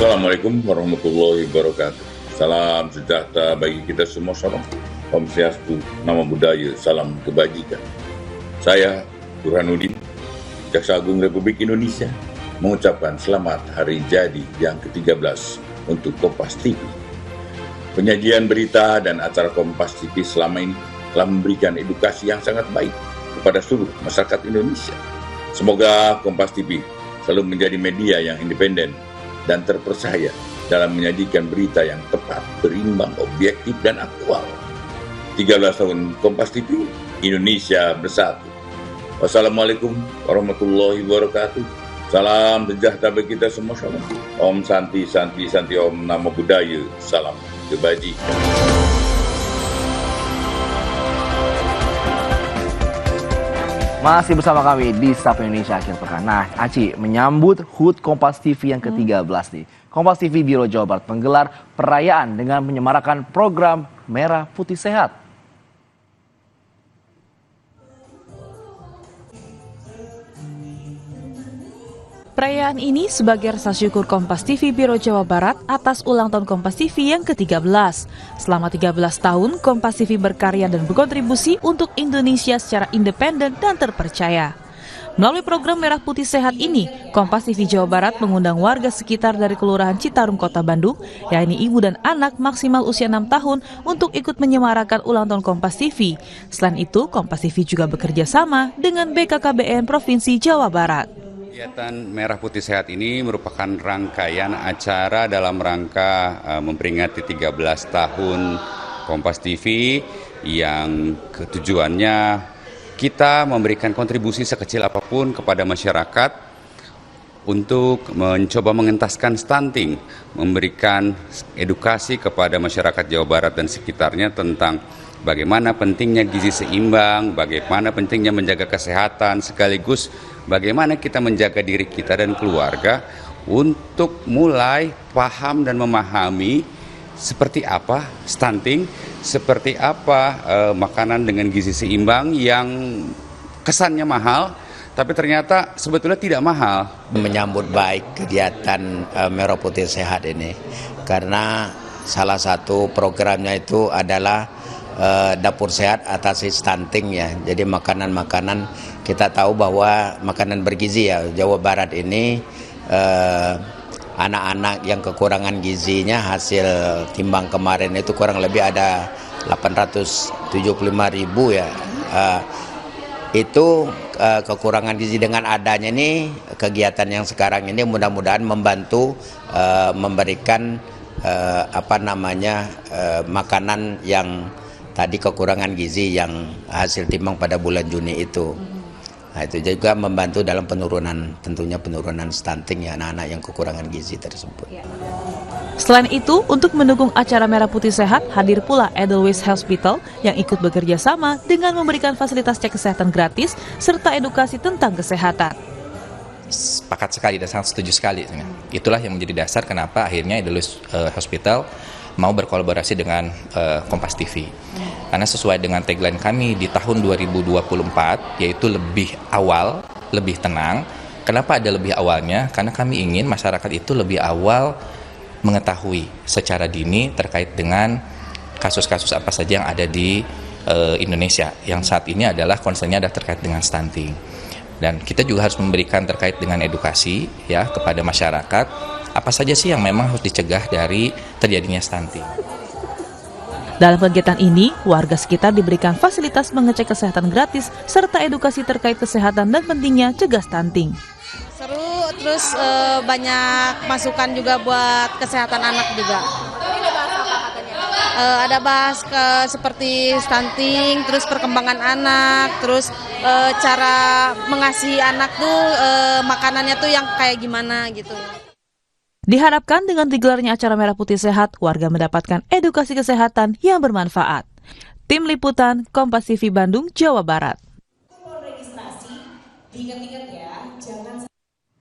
Assalamualaikum warahmatullahi wabarakatuh. Salam sejahtera bagi kita semua. Salam Om Swastiastu, Namo Buddhaya, salam kebajikan. Saya Burhanuddin, Jaksa Agung Republik Indonesia, mengucapkan selamat hari jadi yang ke-13 untuk Kompas TV. Penyajian berita dan acara Kompas TV selama ini telah memberikan edukasi yang sangat baik kepada seluruh masyarakat Indonesia. Semoga Kompas TV selalu menjadi media yang independen dan terpercaya dalam menyajikan berita yang tepat, berimbang, objektif, dan aktual. 13 tahun Kompas TV, Indonesia bersatu. Wassalamualaikum warahmatullahi wabarakatuh. Salam sejahtera bagi kita semua. Om Santi Santi Santi Om Namo Buddhaya, salam kebajikan. Masih bersama kami di Sapa Indonesia Akhir Pekan. Nah, Aci, menyambut HUT Kompas TV yang ke-13 nih. Kompas TV Biro Jawa Barat menggelar perayaan dengan menyemarakan program Merah Putih Sehat. Perayaan ini sebagai rasa syukur Kompas TV Biro Jawa Barat atas ulang tahun Kompas TV yang ke-13. Selama 13 tahun, Kompas TV berkarya dan berkontribusi untuk Indonesia secara independen dan terpercaya. Melalui program Merah Putih Sehat ini, Kompas TV Jawa Barat mengundang warga sekitar dari Kelurahan Citarum, Kota Bandung, yakni ibu dan anak maksimal usia 6 tahun untuk ikut menyemarakan ulang tahun Kompas TV. Selain itu, Kompas TV juga bekerja sama dengan BKKBN Provinsi Jawa Barat. Kegiatan Merah Putih Sehat ini merupakan rangkaian acara dalam rangka memperingati 13 tahun Kompas TV yang ketujuannya kita memberikan kontribusi sekecil apapun kepada masyarakat untuk mencoba mengentaskan stunting, memberikan edukasi kepada masyarakat Jawa Barat dan sekitarnya tentang bagaimana pentingnya gizi seimbang, bagaimana pentingnya menjaga kesehatan, sekaligus bagaimana kita menjaga diri kita dan keluarga untuk mulai paham dan memahami seperti apa stunting, seperti apa makanan dengan gizi seimbang yang kesannya mahal, tapi ternyata sebetulnya tidak mahal. Menyambut baik kegiatan Merah Putih Sehat ini, karena salah satu programnya itu adalah dapur sehat atasi stunting ya. Jadi makanan-makanan, kita tahu bahwa makanan bergizi ya, Jawa Barat ini anak-anak yang kekurangan gizinya hasil timbang kemarin itu kurang lebih ada 875.000 ya. Itu kekurangan gizi. Dengan adanya ini kegiatan yang sekarang ini mudah-mudahan membantu memberikan makanan yang tadi kekurangan gizi yang hasil timbang pada bulan Juni itu. Nah, itu juga membantu dalam tentunya penurunan stunting ya, anak-anak yang kekurangan gizi tersebut. Selain itu, untuk mendukung acara Merah Putih Sehat, hadir pula Edelweiss Hospital yang ikut bekerja sama dengan memberikan fasilitas cek kesehatan gratis serta edukasi tentang kesehatan. Sepakat sekali dan sangat setuju sekali. Itulah yang menjadi dasar kenapa akhirnya Edelweiss Hospital mau berkolaborasi dengan Kompas TV. Karena sesuai dengan tagline kami di tahun 2024, yaitu lebih awal, lebih tenang. Kenapa ada lebih awalnya? Karena kami ingin masyarakat itu lebih awal mengetahui secara dini terkait dengan kasus-kasus apa saja yang ada di Indonesia. Yang saat ini adalah concernnya adalah terkait dengan stunting. Dan kita juga harus memberikan terkait dengan edukasi ya kepada masyarakat, apa saja sih yang memang harus dicegah dari terjadinya stunting. Dalam kegiatan ini, warga sekitar diberikan fasilitas mengecek kesehatan gratis serta edukasi terkait kesehatan dan pentingnya cegah stunting. Seru, terus banyak masukan juga buat kesehatan anak juga. Ada bahas seperti stunting, terus perkembangan anak, terus cara mengasihi anak tuh makanannya tuh yang kayak gimana gitu. Diharapkan dengan digelarnya acara Merah Putih Sehat, warga mendapatkan edukasi kesehatan yang bermanfaat. Tim Liputan Kompas TV Bandung, Jawa Barat. Registrasi, diingat-ingat ya, jangan